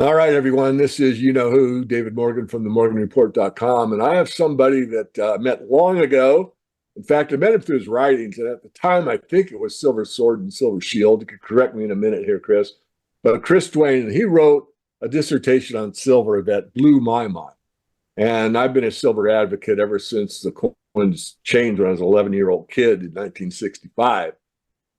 All right, everyone. This is you know who, David Morgan from the morganreport.com. And I have somebody that I met long ago. In fact, I met him through his writings. And at the time, I think it was Silver Sword and Silver Shield. You could correct me in a minute here, Chris. But Chris Duane, he wrote a dissertation on silver that blew my mind. And I've been a silver advocate ever since the coins changed when I was an 11-year-old kid in 1965.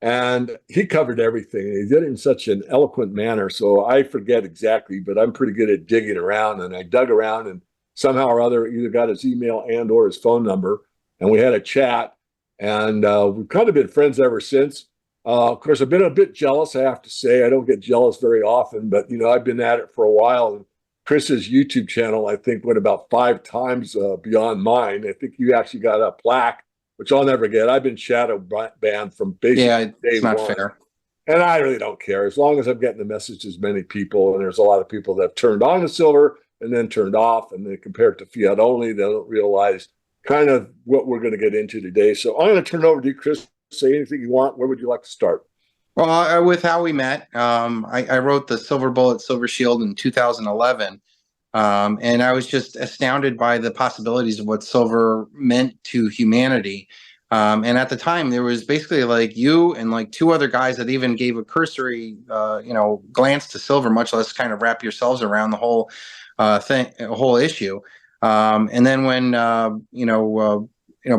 And he covered everything. And he did it in such an eloquent manner. So I forget exactly, but I'm pretty good at digging around. And I dug around and somehow or other either got his email and or his phone number. And we had a chat. And we've kind of been friends ever since. Of course, I've been a bit jealous, I have to say. I don't get jealous very often, but, I've been at it for a while. And Chris's YouTube channel, I think, went about 5 times beyond mine. I think you actually got a plaque, which I'll never get. I've been shadow banned from basically day it's not one. fair. And I really don't care. As long as I'm getting the message as many people, and there's a lot of people that have turned on to silver and then turned off, and they compare it to fiat only, they don't realize kind of what we're going to get into today. So I'm going to turn it over to you, Chris. Say anything you want. Where would you like to start? Well, with how we met, I wrote the Silver Bullet, Silver Shield in 2011. And I was just astounded by the possibilities of what silver meant to humanity. And at the time, there was basically like you and like two other guys that even gave a cursory, glance to silver, much less kind of wrap yourselves around the whole whole issue. And then when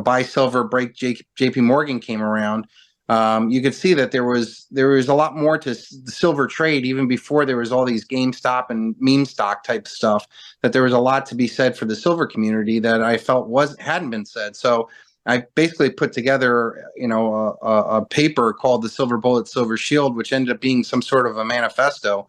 buy silver, break J.P. Morgan came around. You could see that there was a lot more to the silver trade even before there was all these GameStop and meme stock type stuff. That there was a lot to be said for the silver community that I felt hadn't been said. So I basically put together, a paper called the Silver Bullet, Silver Shield, which ended up being some sort of a manifesto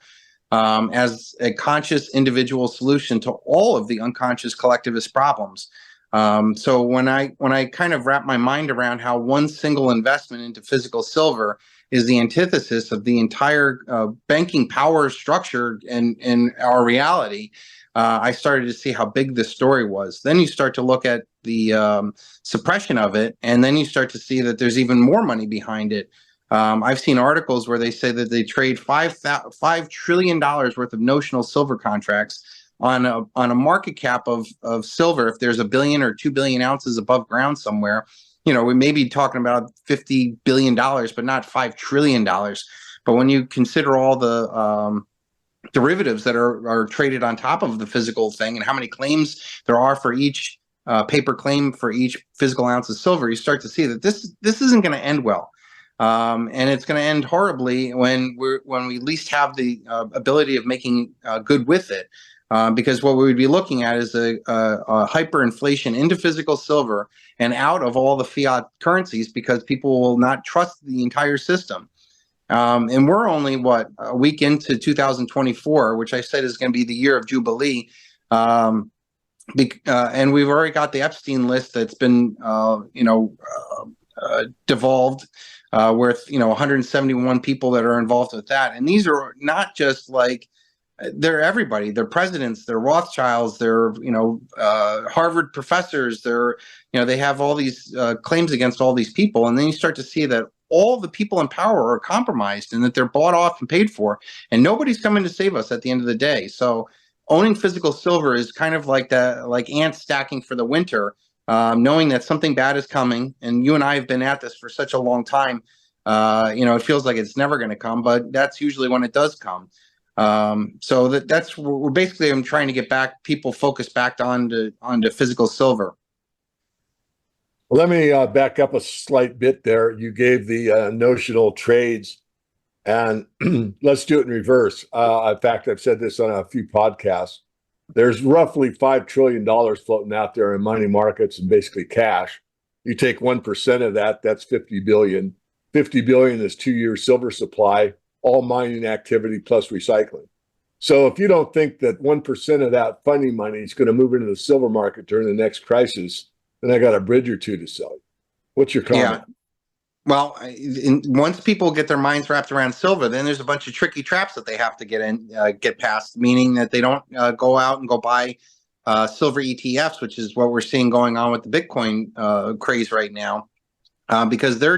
as a conscious individual solution to all of the unconscious collectivist problems. So when I kind of wrap my mind around how one single investment into physical silver is the antithesis of the entire banking power structure and our reality, I started to see how big this story was. Then you start to look at the suppression of it, and then you start to see that there's even more money behind it. I've seen articles where they say that they trade $5 trillion worth of notional silver contracts on a market cap of silver. If there's 1 billion or 2 billion ounces above ground somewhere, we may be talking about $50 billion, but not $5 trillion. But when you consider all the derivatives that are traded on top of the physical thing and how many claims there are for each paper claim for each physical ounce of silver, you start to see that this isn't going to end well. And it's going to end horribly when we least have the ability of making good with it. Because what we would be looking at is a hyperinflation into physical silver and out of all the fiat currencies because people will not trust the entire system. And we're only, a week into 2024, which I said is going to be the year of Jubilee. And we've already got the Epstein list that's been, devolved with, 171 people that are involved with that. And these are not just like, they're everybody. They're presidents, they're Rothschilds, they're Harvard professors. They have all these claims against all these people, and then you start to see that all the people in power are compromised and that they're bought off and paid for, and nobody's coming to save us at the end of the day. So owning physical silver is kind of like ants stacking for the winter, knowing that something bad is coming. And you and I have been at this for such a long time. It feels like it's never going to come, but that's usually when it does come. So that's we're basically, I'm trying to get people focused back onto physical silver. Well, let me back up a slight bit there. You gave the notional trades, and let's do it in reverse. In fact, I've said this on a few podcasts. There's roughly $5 trillion floating out there in money markets and basically cash. You take 1% of that, that's 50 billion. 50 billion is 2 years silver supply, all mining activity plus recycling. So if you don't think that 1% of that funding money is going to move into the silver market during the next crisis, then I got a bridge or two to sell you. What's your comment? Yeah. Well, once people get their minds wrapped around silver, then there's a bunch of tricky traps that they have to get past, meaning that they don't go out and go buy silver ETFs, which is what we're seeing going on with the Bitcoin craze right now, because they're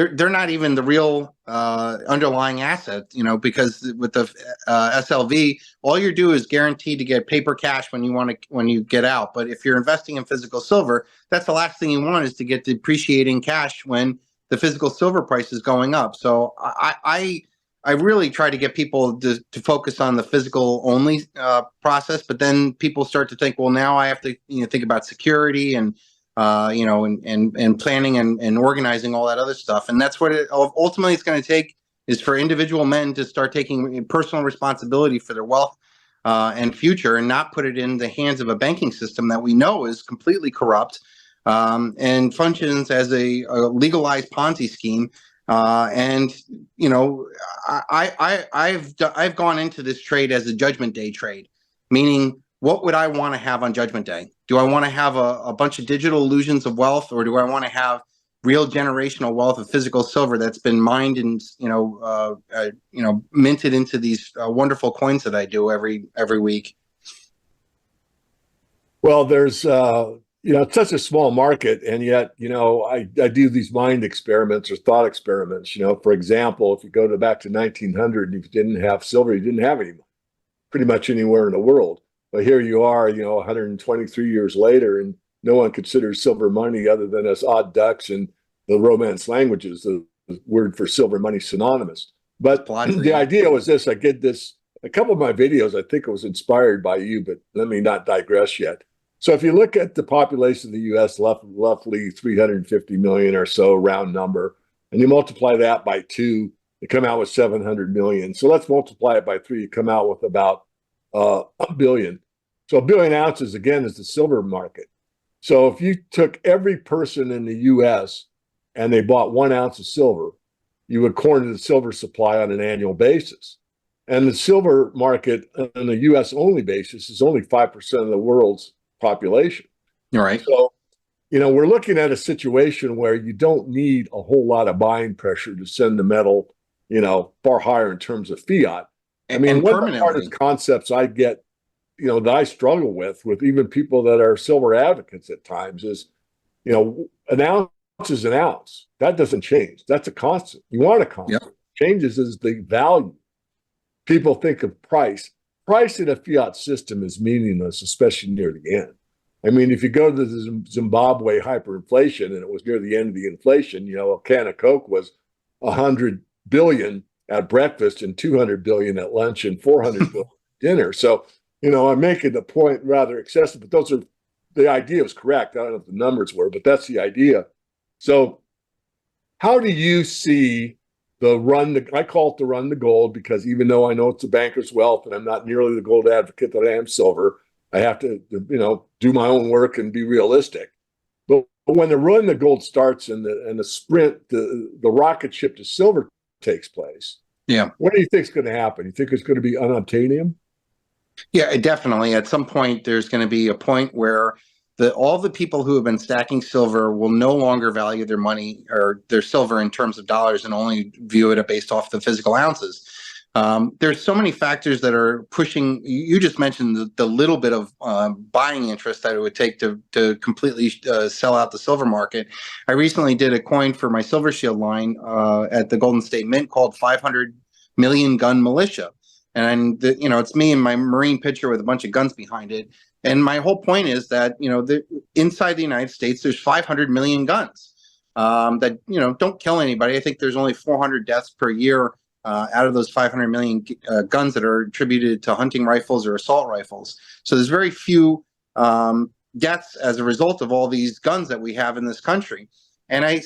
they're not even the real underlying asset, because with the SLV, all you do is guaranteed to get paper cash when you get out. But if you're investing in physical silver, that's the last thing you want, is to get depreciating cash when the physical silver price is going up. So I really try to get people to focus on the physical only process, but then people start to think, well, now I have to think about security and and planning and organizing all that other stuff. And that's what ultimately it's going to take, is for individual men to start taking personal responsibility for their wealth and future, and not put it in the hands of a banking system that we know is completely corrupt and functions as a legalized Ponzi scheme. I've gone into this trade as a judgment day trade, meaning, what would I want to have on Judgment Day? Do I want to have a bunch of digital illusions of wealth, or do I want to have real generational wealth of physical silver that's been mined and minted into these wonderful coins that I do every week? Well, there's it's such a small market, and yet I do these mind experiments or thought experiments. For example, if you go back to 1900, if you didn't have silver, you didn't have any money, pretty much anywhere in the world. But here you are, 123 years later, and no one considers silver money other than us odd ducks and the Romance languages, the word for silver money synonymous. But the idea was this: I did this, a couple of my videos, I think it was inspired by you, but let me not digress yet. So if you look at the population of the U.S., roughly 350 million or so, round number, and you multiply that by 2, you come out with 700 million. So let's multiply it by 3, you come out with about a billion. So a billion ounces, again, is the silver market. So if you took every person in the U.S. and they bought 1 ounce of silver, you would corner the silver supply on an annual basis. And the silver market on a U.S. only basis is only 5% of the world's population. All right. So, we're looking at a situation where you don't need a whole lot of buying pressure to send the metal, far higher in terms of fiat. I mean, one of the hardest concepts I get, that I struggle with even people that are silver advocates at times is, an ounce is an ounce. That doesn't change. That's a constant. You want a constant. Yep. Changes is the value. People think of price. Price in a fiat system is meaningless, especially near the end. I mean, if you go to the Zimbabwe hyperinflation, and it was near the end of the inflation, a can of Coke was 100 billion at breakfast and 200 billion at lunch and 400 billion at dinner. So, I'm making the point rather excessive, but the idea was correct. I don't know what the numbers were, but that's the idea. So how do you see I call it the run to gold, because even though I know it's a banker's wealth and I'm not nearly the gold advocate that I am silver, I have to, do my own work and be realistic. But when the run to gold starts and the sprint, the rocket ship to silver takes place, what do you think is going to happen? You think it's going to be unobtainium? Yeah, definitely. At some point, there's going to be a point where all the people who have been stacking silver will no longer value their money or their silver in terms of dollars, and only view it based off the physical ounces. There's so many factors that are pushing. You just mentioned the little bit of buying interest that it would take to completely sell out the silver market. I recently did a coin for my Silver Shield line at the Golden State Mint called 500 Million Gun Militia. And it's me and my Marine picture with a bunch of guns behind it. And my whole point is that inside the United States, there's 500 million guns that don't kill anybody. I think there's only 400 deaths per year out of those 500 million guns that are attributed to hunting rifles or assault rifles. So there's very few deaths as a result of all these guns that we have in this country. And I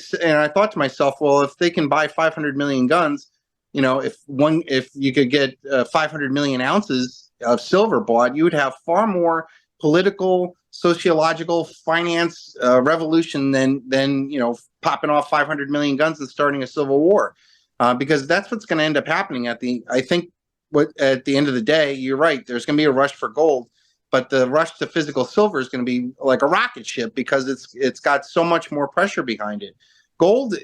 thought to myself, well, if they can buy 500 million guns, if you could get 500 million ounces of silver bought, you would have far more political, sociological, finance revolution than popping off 500 million guns and starting a civil war, because that's what's going to end up happening at the end of the day. You're right. There's going to be a rush for gold, but the rush to physical silver is going to be like a rocket ship, because it's got so much more pressure behind it. Gold,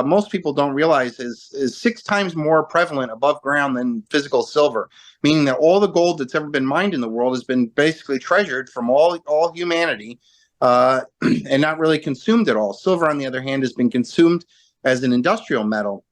most people don't realize, is 6 times more prevalent above ground than physical silver, meaning that all the gold that's ever been mined in the world has been basically treasured from all humanity and not really consumed at all. Silver, on the other hand, has been consumed as an industrial metal.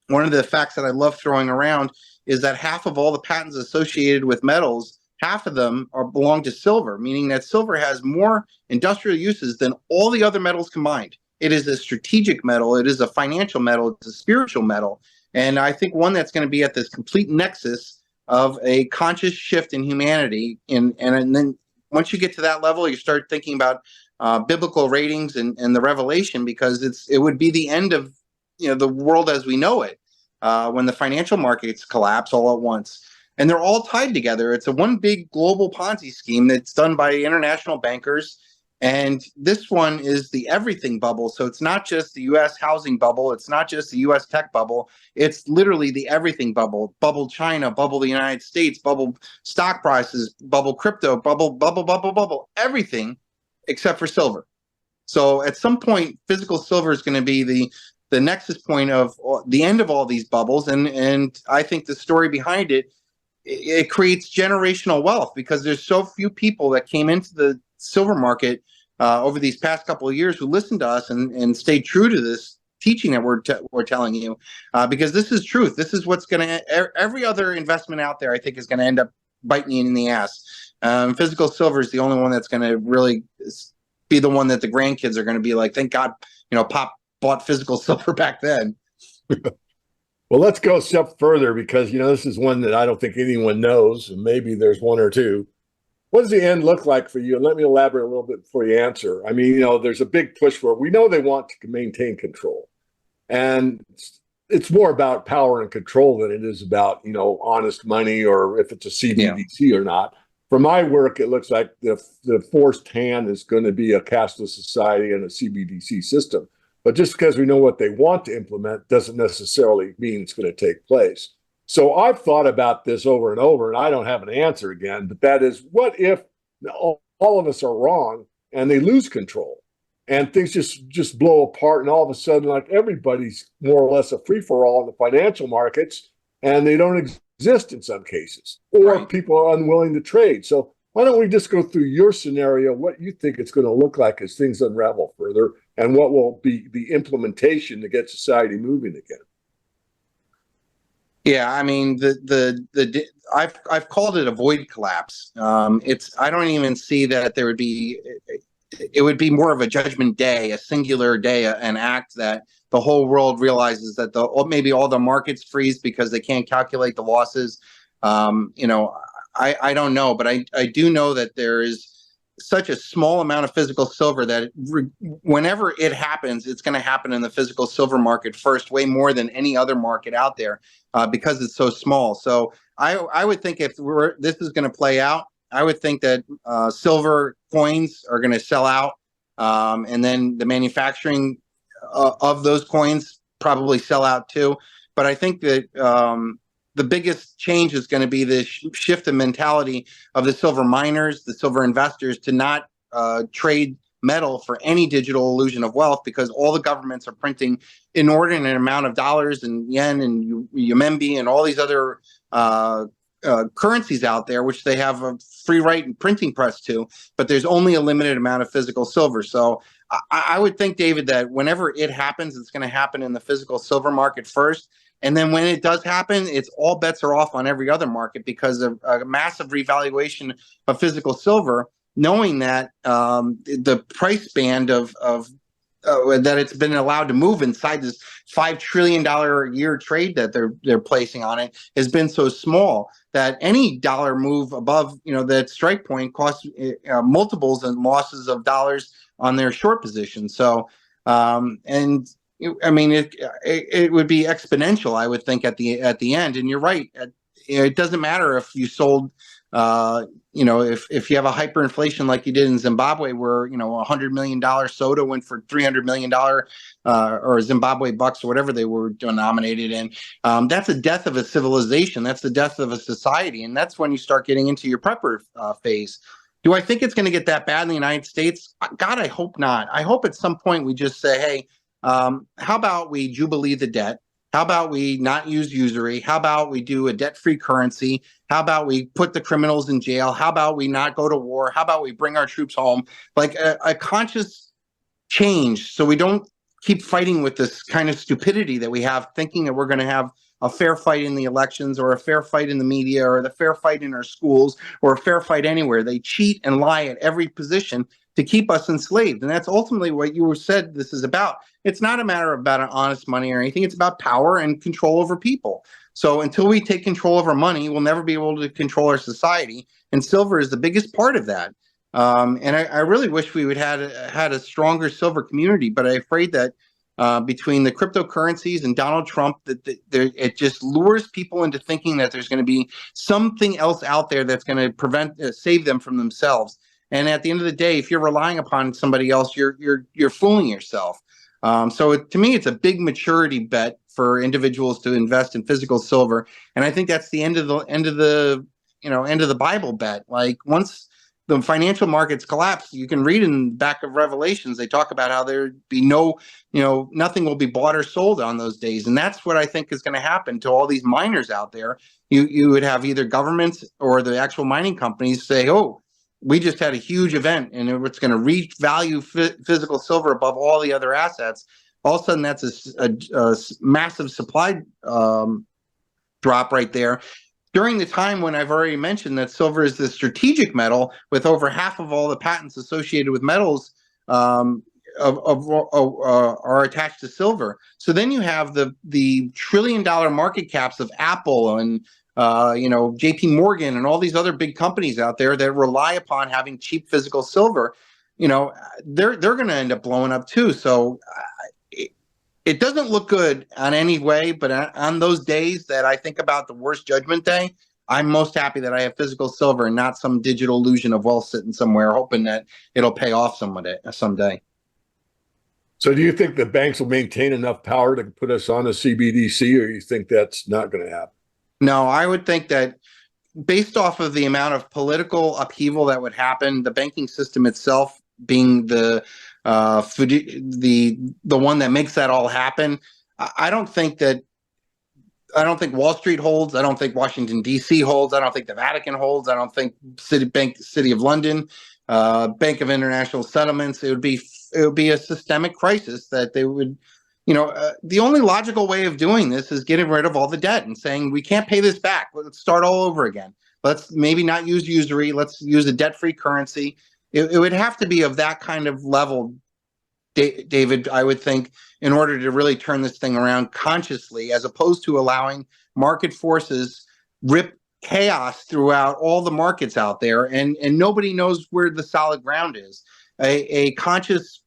One of the facts that I love throwing around is that half of all the patents associated with metals, half of them belong to silver, meaning that silver has more industrial uses than all the other metals combined. It is a strategic metal. It is a financial metal. It's a spiritual metal. And I think one that's going to be at this complete nexus of a conscious shift in humanity. And then once you get to that level, you start thinking about biblical ratings and the revelation, because it would be the end of the world as we know it, when the financial markets collapse all at once. And they're all tied together. It's a one big global Ponzi scheme that's done by international bankers. And this one is the everything bubble. So it's not just the U.S. housing bubble. It's not just the U.S. tech bubble. It's literally the everything bubble. Bubble China, bubble the United States, bubble stock prices, bubble crypto, bubble, everything except for silver. So at some point, physical silver is going to be the nexus point of the end of all these bubbles. And I think the story behind it creates generational wealth, because there's so few people that came into the silver market over these past couple of years who listened to us and stayed true to this teaching that we're telling you, because this is truth. This is what's going to, every other investment out there, I think, is going to end up biting you in the ass. Physical silver is the only one that's going to really be the one that the grandkids are going to be like, thank God, Pop bought physical silver back then. Well, let's go a step further, because, this is one that I don't think anyone knows, and maybe there's one or two. What does the end look like for you? And let me elaborate a little bit before you answer. I mean, there's a big push for it. We know they want to maintain control. And it's more about power and control than it is about, honest money, or if it's a CBDC or not. From my work, it looks like the forced hand is going to be a cashless society and a CBDC system. But just because we know what they want to implement doesn't necessarily mean it's going to take place. So I've thought about this over and over, and I don't have an answer again, but that is, what if all of us are wrong and they lose control and things just blow apart, and all of a sudden, like, everybody's more or less a free-for-all in the financial markets, and they don't exist in some cases, or people are unwilling to trade. So why don't we just go through your scenario, what you think it's going to look like as things unravel further, and what will be the implementation to get society moving again? Yeah, I mean, I've called it a void collapse. I don't even see that there would be. It would be more of a judgment day, a singular day, an act that the whole world realizes that maybe all the markets freeze because they can't calculate the losses. I don't know, but I do know that there is such a small amount of physical silver that whenever it happens, it's going to happen in the physical silver market first, way more than any other market out there, because it's so small. So I would think if this is going to play out, I would think that silver coins are going to sell out, and then the manufacturing of those coins probably sell out too. But I think that the biggest change is going to be this shift in mentality of the silver miners, the silver investors, to not trade metal for any digital illusion of wealth, because all the governments are printing inordinate amount of dollars and yen and renminbi and all these other currencies out there, which they have a free right and printing press to, but there's only a limited amount of physical silver. So I would think, David, that whenever it happens, it's going to happen in the physical silver market first. And then when it does happen, it's all bets are off on every other market, because of a massive revaluation of physical silver, knowing that the price band of that it's been allowed to move inside this $5 trillion a year trade that they're placing on it has been so small that any dollar move above that strike point costs multiples and losses of dollars on their short position. So it would be exponential, I would think, at the end. And you're right. It doesn't matter if you sold, if you have a hyperinflation like you did in Zimbabwe, where $100 million soda went for $300 million, or Zimbabwe bucks or whatever they were denominated in. That's a death of a civilization. That's the death of a society, and that's when you start getting into your prepper phase. Do I think it's going to get that bad in the United States? God, I hope not. I hope at some point we just say, hey, how about we Jubilee the debt? How about we not use usury? How about we do a debt-free currency? How about we put the criminals in jail? How about we not go to war? How about we bring our troops home? Like a conscious change, so we don't keep fighting with this kind of stupidity that we have, thinking that we're going to have a fair fight in the elections or a fair fight in the media or the fair fight in our schools or a fair fight anywhere. They cheat and lie at every position to keep us enslaved. And that's ultimately what you said this is about. It's not a matter about an honest money or anything. It's about power and control over people. So until we take control of our money, we'll never be able to control our society. And silver is the biggest part of that. And I really wish we would had a stronger silver community, but I'm afraid that between the cryptocurrencies and Donald Trump, it just lures people into thinking that there's going to be something else out there that's going to save them from themselves. And at the end of the day, if you're relying upon somebody else, you're fooling yourself. To me, it's a big maturity bet for individuals to invest in physical silver, and I think that's the end of the Bible bet. Like once the financial markets collapse, you can read in the back of Revelations, they talk about how there'd be nothing will be bought or sold on those days. And that's what I think is going to happen to all these miners out there. You would have either governments or the actual mining companies say, oh, we just had a huge event and it's going to revalue physical silver above all the other assets. All of a sudden, that's a massive supply drop right there. During the time when I've already mentioned that silver is the strategic metal with over half of all the patents associated with metals are attached to silver. So then you have the $1 trillion market caps of Apple and JP Morgan and all these other big companies out there that rely upon having cheap physical silver. They're going to end up blowing up too. So it doesn't look good on any way, but on those days that I think about the worst judgment day, I'm most happy that I have physical silver and not some digital illusion of wealth sitting somewhere, hoping that it'll pay off someday. So do you think the banks will maintain enough power to put us on a CBDC, or you think that's not going to happen? No, I would think that based off of the amount of political upheaval that would happen, the banking system itself being the one that makes that all happen, I don't think Wall Street holds. I don't think Washington D.C. holds. I don't think the Vatican holds. I don't think City of London, Bank of International Settlements. It would be a systemic crisis that they would. The only logical way of doing this is getting rid of all the debt and saying we can't pay this back. Let's start all over again. Let's maybe not use usury. Let's use a debt-free currency. It would have to be of that kind of level, David, I would think, in order to really turn this thing around consciously, as opposed to allowing market forces rip chaos throughout all the markets out there, and nobody knows where the solid ground is. A conscious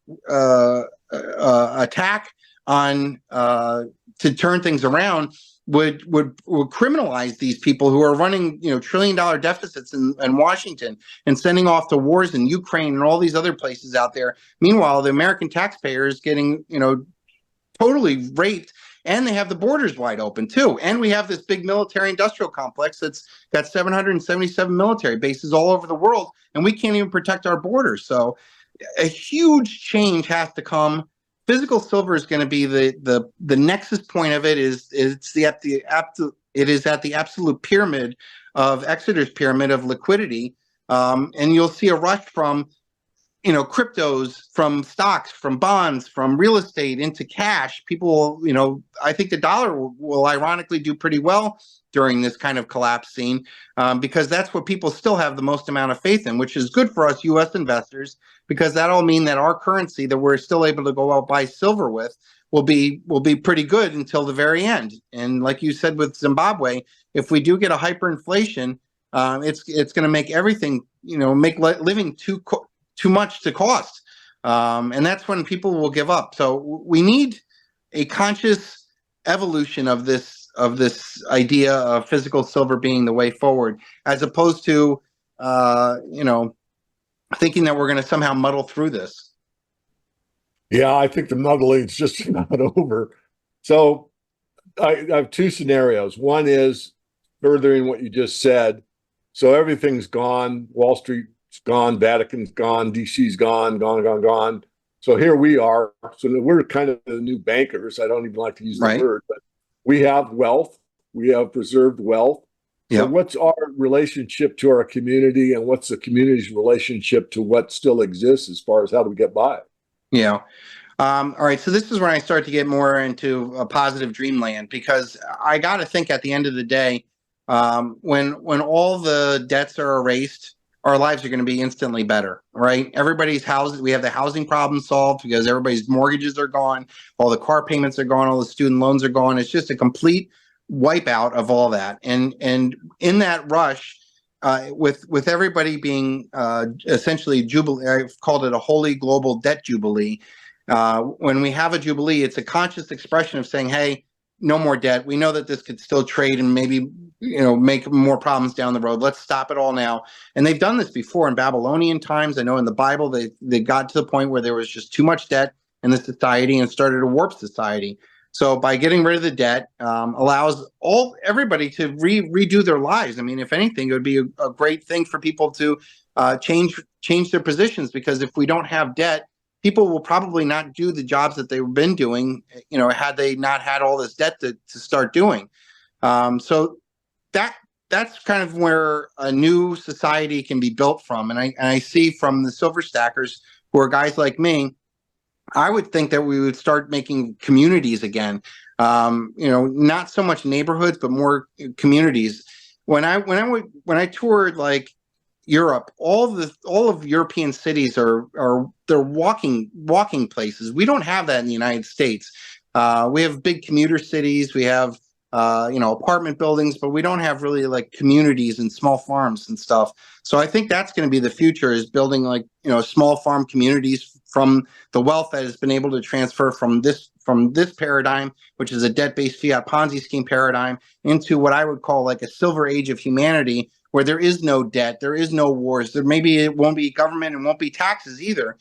attack on to turn things around would criminalize these people who are running $1 trillion deficits in Washington and sending off to wars in Ukraine and all these other places out there. Meanwhile, the American taxpayer is getting totally raped, and they have the borders wide open too. And we have this big military industrial complex that's got 777 military bases all over the world, and we can't even protect our borders. So a huge change has to come. Physical silver is going to be the nexus point of it. It is at the absolute pyramid of Exeter's pyramid of liquidity, and you'll see a rush from cryptos, from stocks, from bonds, from real estate into cash. People, I think the dollar will ironically do pretty well during this kind of collapse scene, because that's what people still have the most amount of faith in, which is good for us U.S. investors, because that'll mean that our currency that we're still able to go out buy silver with will be pretty good until the very end. And like you said with Zimbabwe, if we do get a hyperinflation, it's going to make everything make living too much to cost, and that's when people will give up. So we need a conscious evolution of this idea of physical silver being the way forward, as opposed to thinking that we're going to somehow muddle through this. Yeah, I think the muddling's just not over. So I have two scenarios. One is furthering what you just said. So everything's gone. Wall Street's gone. Vatican's gone. DC's gone. Gone. So here we are. So we're kind of the new bankers. I don't even like to use the word, but we have wealth. We have preserved wealth. So what's our relationship to our community, and what's the community's relationship to what still exists as far as how do we get by? Yeah. All right, so this is when I start to get more into a positive dreamland, because I got to think at the end of the day, when all the debts are erased, our lives are going to be instantly better, right? Everybody's houses, we have the housing problem solved because everybody's mortgages are gone, all the car payments are gone, all the student loans are gone. It's just a complete wipeout of all that, and in that rush. With everybody being essentially jubilee, I've called it a holy global debt jubilee. When we have a jubilee, it's a conscious expression of saying, "Hey, no more debt. We know that this could still trade and maybe make more problems down the road. Let's stop it all now." And they've done this before in Babylonian times. I know in the Bible they got to the point where there was just too much debt in the society and started to warp society. So by getting rid of the debt, allows everybody to redo their lives. I mean, if anything, it would be a great thing for people to change their positions, because if we don't have debt, people will probably not do the jobs that they've been doing, had they not had all this debt to start doing. So that's kind of where a new society can be built from. And I see from the silver stackers, who are guys like me, I would think that we would start making communities again. Not so much neighborhoods, but more communities. When I toured like Europe, all of European cities are they're walking places. We don't have that in the United States. We have big commuter cities. We have apartment buildings, but we don't have really like communities and small farms and stuff. So I think that's going to be the future, is building like small farm communities from the wealth that has been able to transfer from this paradigm, which is a debt-based fiat Ponzi scheme paradigm, into what I would call like a silver age of humanity, where there is no debt, there is no wars, it won't be government and won't be taxes either,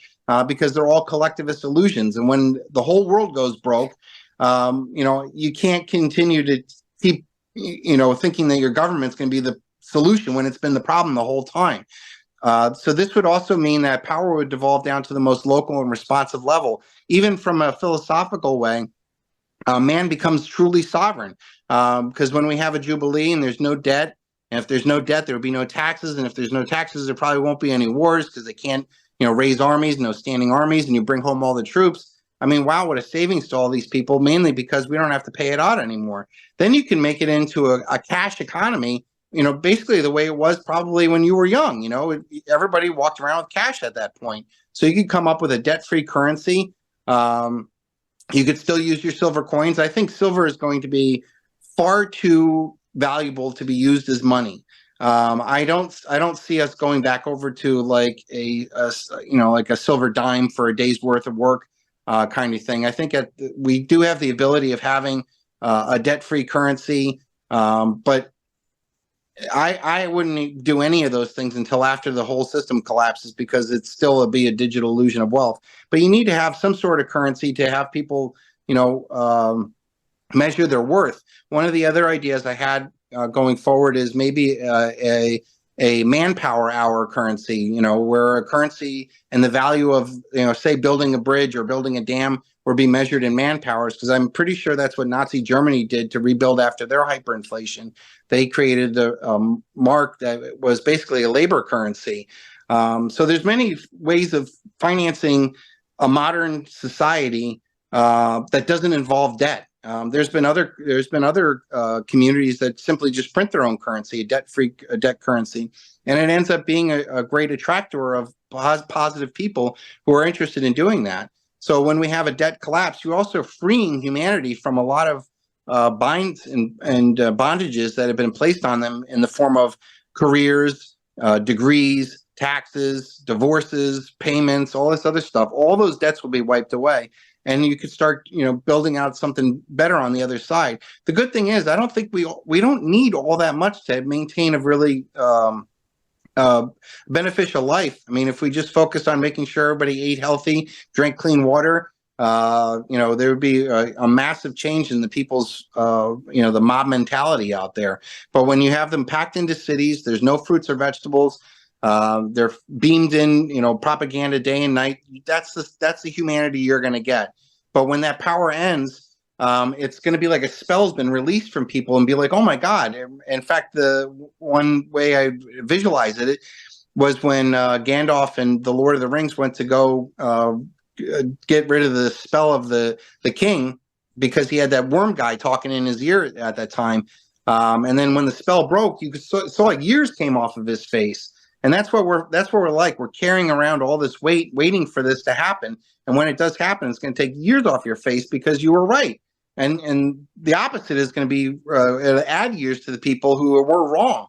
because they're all collectivist illusions. And when the whole world goes broke, you can't continue to keep thinking that your government's going to be the solution when it's been the problem the whole time. So this would also mean that power would devolve down to the most local and responsive level. Even from a philosophical way, man becomes truly sovereign, because when we have a jubilee and there's no debt, and if there's no debt, there will be no taxes, and if there's no taxes, there probably won't be any wars, because they can't raise armies, no standing armies, and you bring home all the troops. I mean, wow, what a savings to all these people, mainly because we don't have to pay it out anymore. Then you can make it into a cash economy, basically the way it was probably when you were young. Everybody walked around with cash at that point. So you could come up with a debt-free currency. You could still use your silver coins. I think silver is going to be far too valuable to be used as money. I don't see us going back over to like a silver dime for a day's worth of work kind of thing. I think we do have the ability of having a debt-free currency, but I wouldn't do any of those things until after the whole system collapses, because it's still be a digital illusion of wealth. But you need to have some sort of currency to have people, measure their worth. One of the other ideas I had going forward is maybe a manpower hour currency, where a currency and the value of, say building a bridge or building a dam would be measured in manpowers, because I'm pretty sure that's what Nazi Germany did to rebuild after their hyperinflation. They created the mark that was basically a labor currency. So there's many ways of financing a modern society that doesn't involve debt. There's been other communities that simply just print their own currency, a debt currency, and it ends up being a great attractor of positive people who are interested in doing that. So when we have a debt collapse, you're also freeing humanity from a lot of binds and bondages that have been placed on them in the form of careers, degrees, taxes, divorces, payments, all this other stuff. All those debts will be wiped away, and you could start, building out something better on the other side. The good thing is, I don't think we don't need all that much to maintain a really beneficial life. I mean, if we just focused on making sure everybody ate healthy, drank clean water, there would be a massive change in the people's, the mob mentality out there. But when you have them packed into cities, there's no fruits or vegetables. They're beamed in, propaganda day and night. That's the humanity you're going to get. But when that power ends, it's going to be like a spell's been released from people, and be like, oh my God. In fact, the one way I visualize it was when Gandalf and the Lord of the Rings went to go get rid of the spell of the king, because he had that worm guy talking in his ear at that time. And then when the spell broke, you saw like years came off of his face. And that's what we're like. We're carrying around all this weight, waiting for this to happen. And when it does happen, it's going to take years off your face because you were right. And the opposite is going to be add years to the people who were wrong.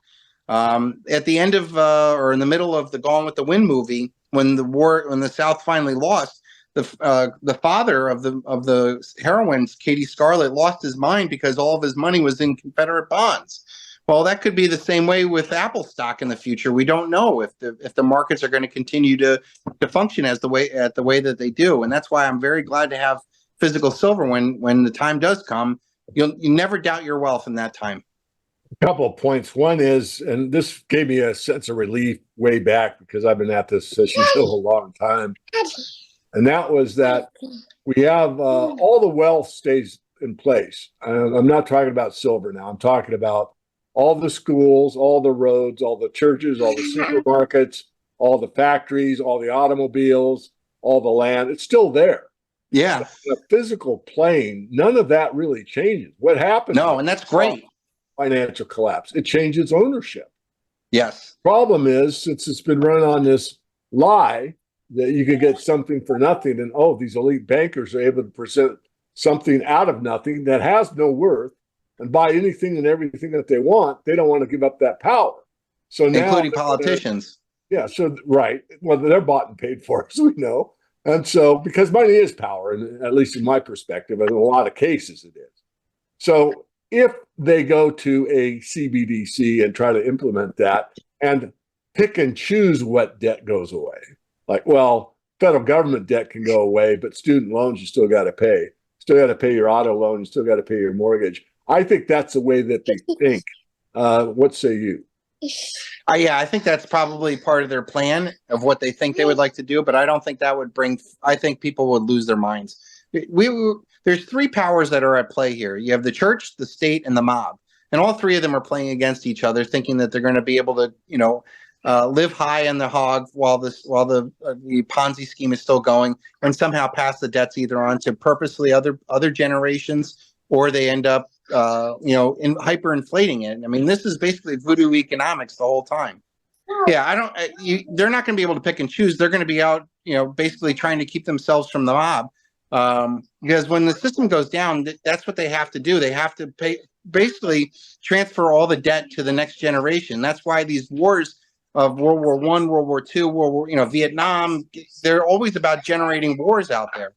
At the end of or in the middle of the Gone with the Wind movie, when the South finally lost, the father of the heroines, Katie Scarlett, lost his mind because all of his money was in Confederate bonds. Well, that could be the same way with Apple stock in the future. We don't know if the markets are going to continue to function the way that they do, and that's why I'm very glad to have physical silver when the time does come. You never doubt your wealth in that time. A couple of points. One is, and this gave me a sense of relief way back because I've been at this, as you know, a long time. And that was that we have all the wealth stays in place. I'm not talking about silver now. I'm talking about all the schools, all the roads, all the churches, all the supermarkets, all the factories, all the automobiles, all the land. It's still there. Yeah. The physical plane, none of that really changes. What happens? No, and that's great. Financial collapse. It changes ownership. Yes. Problem is, since it's been run on this lie that you could get something for nothing, and these elite bankers are able to present something out of nothing that has no worth and buy anything and everything that they want. They don't want to give up that power. So now, including politicians. Yeah. So right. Well, they're bought and paid for, as we know. And so, because money is power, and at least in my perspective, in a lot of cases it is. So if they go to a CBDC and try to implement that and pick and choose what debt goes away, like, well, federal government debt can go away, but student loans you still got to pay. Still got to pay your auto loan. You still got to pay your mortgage. I think that's the way that they think. What say you? Yeah, I think that's probably part of their plan of what they think they would like to do, but I don't think that would I think people would lose their minds. There's three powers that are at play here. You have the church, the state, and the mob. And all three of them are playing against each other, thinking that they're going to be able to, live high on the hog while the Ponzi scheme is still going, and somehow pass the debts either on to purposely other generations, or they end up hyperinflating it. I mean, this is basically voodoo economics the whole time. Yeah, they're not going to be able to pick and choose. They're going to be out, basically trying to keep themselves from the mob. Because when the system goes down, that's what they have to do. They have to basically transfer all the debt to the next generation. That's why these wars of World War I, World War II, Vietnam, they're always about generating wars out there.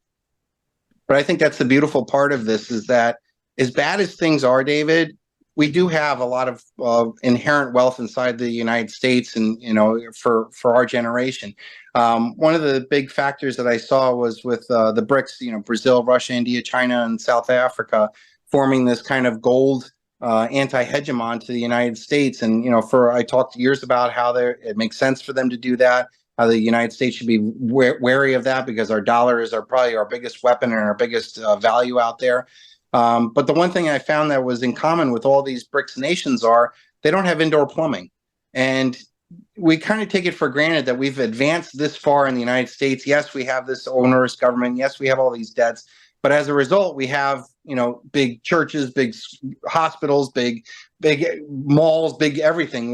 But I think that's the beautiful part of this, is that as bad as things are, David, we do have a lot of inherent wealth inside the United States, and for our generation. One of the big factors that I saw was with the BRICS, Brazil, Russia, India, China, and South Africa, forming this kind of gold anti-hegemon to the United States. And I talked years about how it makes sense for them to do that, how the United States should be wary of that, because our dollar is probably our biggest weapon and our biggest value out there. But the one thing I found that was in common with all these BRICS nations are they don't have indoor plumbing. And we kind of take it for granted that we've advanced this far in the United States. Yes, we have this onerous government. Yes, we have all these debts. But as a result, we have, big churches, big hospitals, big malls, big everything.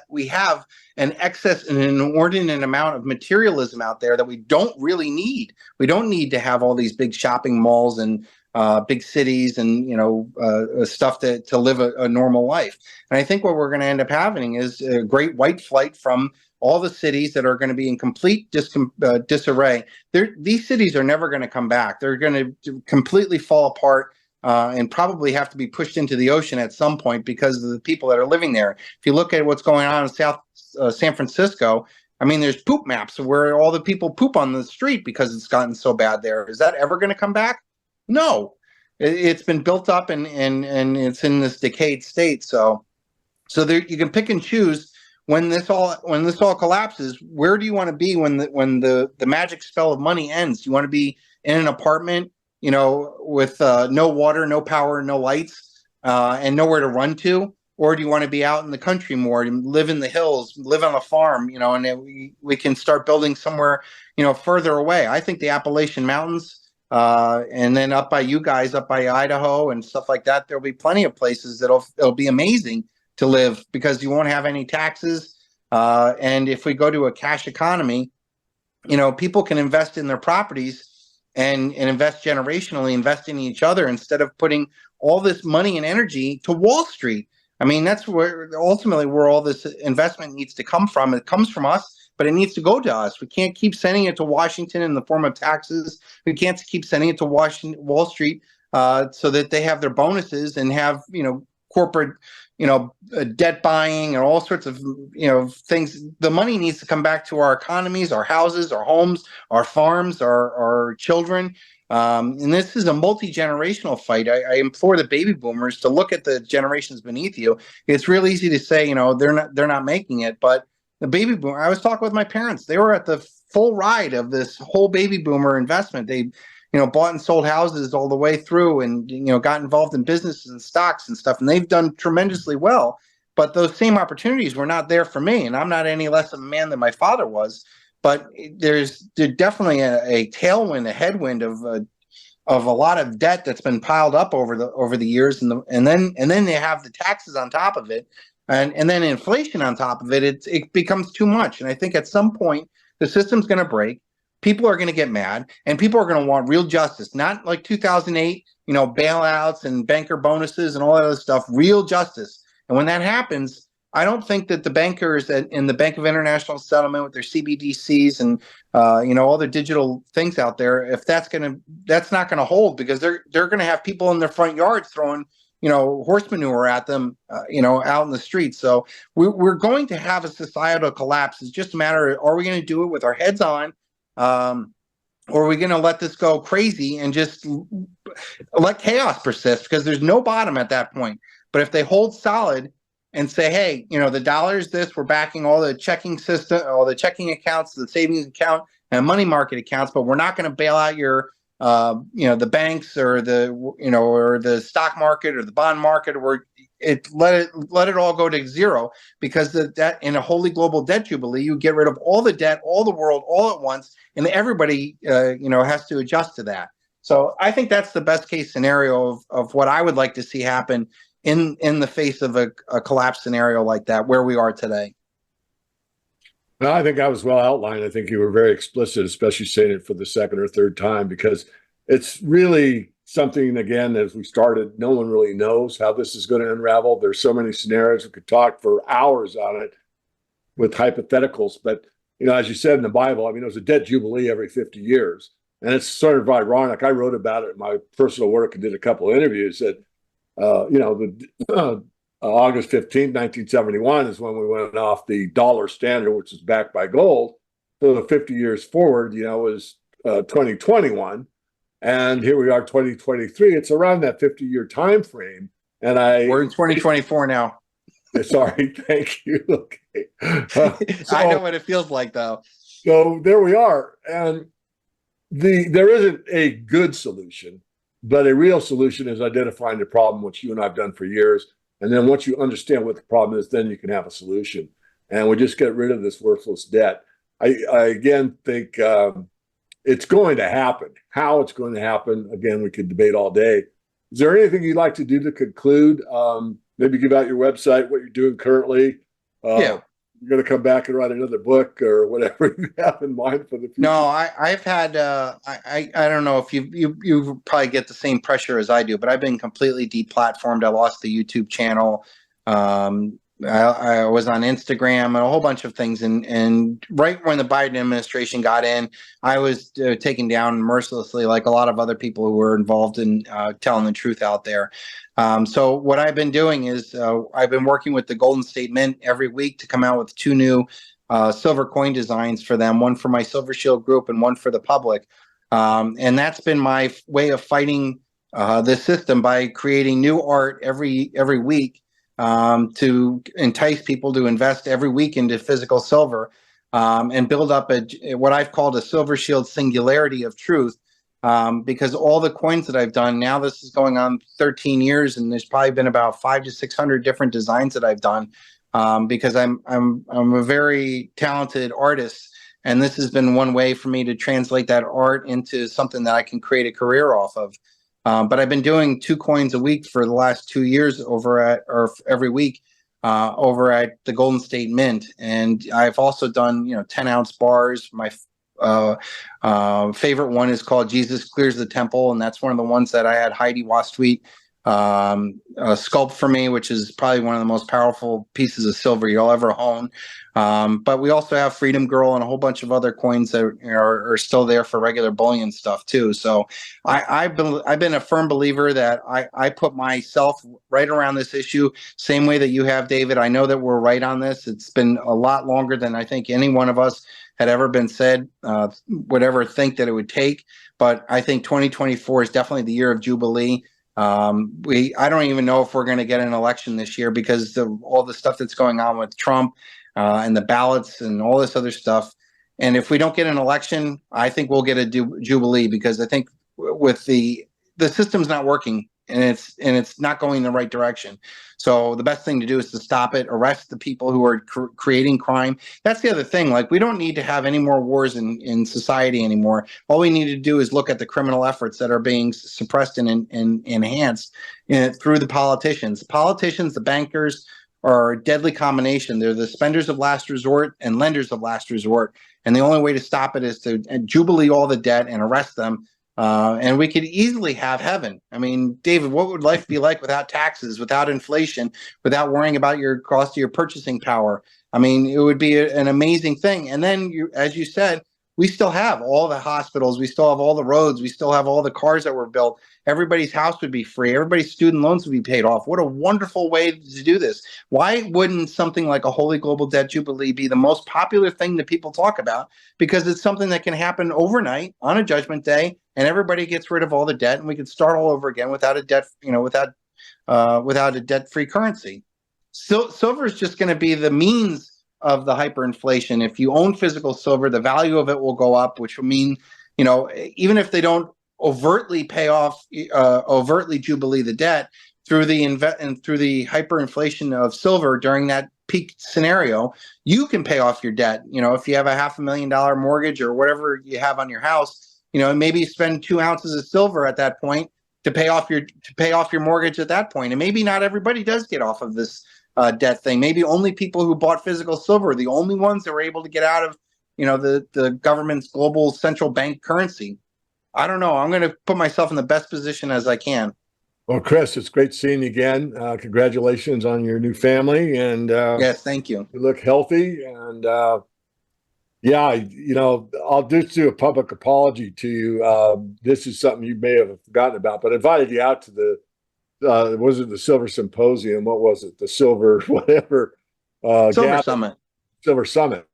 We have an excess and an inordinate amount of materialism out there that we don't really need. We don't need to have all these big shopping malls and big cities and stuff to live a normal life. And I think what we're going to end up having is a great white flight from all the cities that are going to be in complete disarray. These cities are never going to come back. They're going to completely fall apart and probably have to be pushed into the ocean at some point because of the people that are living there. If you look at what's going on in South San Francisco, I mean, there's poop maps where all the people poop on the street because it's gotten so bad there. Is that ever going to come back? No, it's been built up and it's in this decayed state. So there, you can pick and choose when this all collapses. Where do you want to be when the magic spell of money ends? Do you want to be in an apartment, with no water, no power, no lights, and nowhere to run to? or do you want to be out in the country more, and live in the hills, live on a farm, and then we can start building somewhere, further away. I think the Appalachian Mountains, and then up by you guys, up by Idaho and stuff like that, there'll be plenty of places it'll be amazing to live, because you won't have any taxes. And if we go to a cash economy, people can invest in their properties and invest generationally, invest in each other, instead of putting all this money and energy to Wall Street. I mean, that's ultimately where all this investment needs to come from. It comes from us, but it needs to go to us. We can't keep sending it to Washington in the form of taxes. We can't keep sending it to Wall Street so that they have their bonuses and have, corporate, debt buying and all sorts of, things. The money needs to come back to our economies, our houses, our homes, our farms, our children. And this is a multi-generational fight. I implore the baby boomers to look at the generations beneath you. It's real easy to say, they're not making it, but the baby boomer, I was talking with my parents. They were at the full ride of this whole baby boomer investment. They, bought and sold houses all the way through, and, got involved in businesses and stocks and stuff. And they've done tremendously well. But those same opportunities were not there for me. And I'm not any less of a man than my father was. But there's definitely a tailwind, a headwind of a lot of debt that's been piled up over the years, and then they have the taxes on top of it, and then inflation on top of it. It becomes too much, and I think at some point the system's going to break. People are going to get mad, and people are going to want real justice, not like 2008, bailouts and banker bonuses and all that other stuff. Real justice, and when that happens, I don't think that the bankers in the Bank of International Settlement with their CBDCs and all the digital things out there, if that's not gonna hold, because they're gonna have people in their front yards throwing horse manure at them out in the streets. So we're going to have a societal collapse. It's just a matter of, are we going to do it with our heads on, or are we going to let this go crazy and just let chaos persist, because there's no bottom at that point. But if they hold solid and say, hey, the dollar is this, we're backing all the checking system, all the checking accounts, the savings account and money market accounts, but we're not going to bail out your, the banks or the stock market or the bond market, or let it all go to zero, because that in a wholly global debt jubilee, you get rid of all the debt, all the world, all at once, and everybody, has to adjust to that. So I think that's the best case scenario of what I would like to see happen in the face of a collapse scenario like that, where we are today. No, I think that was well outlined. I think you were very explicit, especially saying it for the second or third time, because it's really something, again, as we started, no one really knows how this is going to unravel. There's so many scenarios. We could talk for hours on it with hypotheticals. But, as you said in the Bible, there's a debt jubilee every 50 years. And it's sort of ironic. I wrote about it in my personal work and did a couple of interviews that, August 15th, 1971 is when we went off the dollar standard, which is backed by gold. So the 50 years forward, was 2021. And here we are, 2023. It's around that 50-year time frame. And we're in 2024 now. Sorry, thank you. Okay. I know what it feels like, though. So there we are. And there isn't a good solution, but a real solution is identifying the problem, which you and I've done for years. And then once you understand what the problem is, then you can have a solution. And we just get rid of this worthless debt. I again think it's going to happen. How it's going to happen, again, we could debate all day. Is there anything you'd like to do to conclude? Maybe give out your website, what you're doing currently. Yeah. You're going to come back and write another book or whatever you have in mind for the future. No, I've had, I don't know if you probably get the same pressure as I do, but I've been completely deplatformed. I lost the YouTube channel. I was on Instagram and a whole bunch of things. And right when the Biden administration got in, I was taken down mercilessly, like a lot of other people who were involved in telling the truth out there. So what I've been doing is I've been working with the Golden State Mint every week to come out with 2 new silver coin designs for them, one for my Silver Shield group and one for the public. And that's been my way of fighting this system, by creating new art every week to entice people to invest every week into physical silver, and build up what I've called a Silver Shield singularity of truth, because all the coins that I've done now, this is going on 13 years, and there's probably been about 500 to 600 different designs that I've done, because I'm a very talented artist, and this has been one way for me to translate that art into something that I can create a career off of. But I've been doing 2 coins a week for the last 2 years or every week, over at the Golden State Mint, and I've also done 10-ounce bars. My favorite one is called Jesus Clears the Temple, and that's one of the ones that I had Heidi Wastweet sculpt for me, which is probably one of the most powerful pieces of silver you'll ever own. But we also have Freedom Girl and a whole bunch of other coins that are still there for regular bullion stuff too. So I've been a firm believer that I put myself right around this issue, same way that you have, David. I know that we're right on this. It's been a lot longer than I think any one of us had ever been said, would ever think that it would take. But I think 2024 is definitely the year of Jubilee. I don't even know if we're going to get an election this year because of all the stuff that's going on with Trump, and the ballots and all this other stuff. And if we don't get an election, I think we'll get a Jubilee, because I think with the system's not working, and it's not going in the right direction. So the best thing to do is to stop it, arrest the people who are creating crime. That's the other thing. Like, we don't need to have any more wars in society anymore. All we need to do is look at the criminal efforts that are being suppressed and enhanced through the politicians. The politicians, the bankers, are a deadly combination. They're the spenders of last resort and lenders of last resort. And the only way to stop it is to jubilee all the debt and arrest them. And we could easily have heaven. I mean, David, what would life be like without taxes, without inflation, without worrying about your cost of your purchasing power? I mean, it would be an amazing thing. And then, as you said, we still have all the hospitals, we still have all the roads, we still have all the cars that were built. Everybody's house would be free. Everybody's student loans would be paid off. What a wonderful way to do this. Why wouldn't something like a Holy Global Debt Jubilee be the most popular thing that people talk about? Because it's something that can happen overnight on a judgment day, and everybody gets rid of all the debt, and we can start all over again without a debt, without a debt-free currency. Silver is just going to be the means of the hyperinflation. If you own physical silver, the value of it will go up, which will mean, even if they don't overtly pay off, overtly jubilee the debt through the through the hyperinflation of silver during that peak scenario, you can pay off your debt. If you have a $500,000 mortgage or whatever you have on your house, maybe spend 2 ounces of silver at that point to pay off your mortgage at that point. And maybe not everybody does get off of this debt thing. Maybe only people who bought physical silver are the only ones that were able to get out of, the government's global central bank currency. I don't know. I'm going to put myself in the best position as I can. Well, Chris, it's great seeing you again. Congratulations on your new family, and yes, thank you. You look healthy, and I'll just do a public apology to you. This is something you may have forgotten about, but I invited you out to the was it the Silver Symposium? What was it? The Silver whatever Silver Summit. Silver Summit,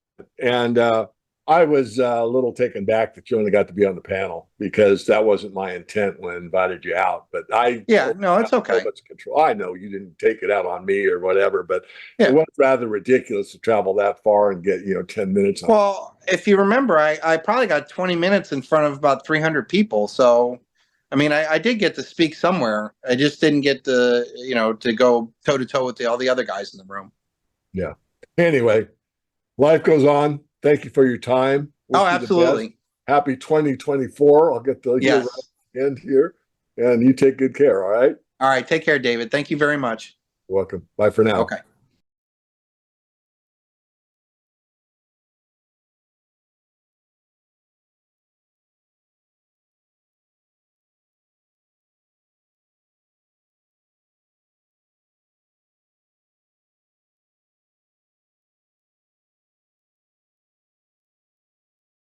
and I was a little taken back that you only got to be on the panel, because that wasn't my intent when I invited you out. But it's okay. Control. I know you didn't take it out on me or whatever, but it was rather ridiculous to travel that far and get 10 minutes. Well, if you remember, I probably got 20 minutes in front of about 300 people. So, I mean, I did get to speak somewhere. I just didn't get to to go toe to toe with all the other guys in the room. Yeah. Anyway, life goes on. Thank you for your time. Absolutely. Happy 2024. I'll get the end here, and you take good care. All right. All right. Take care, David. Thank you very much. You're welcome. Bye for now. Okay.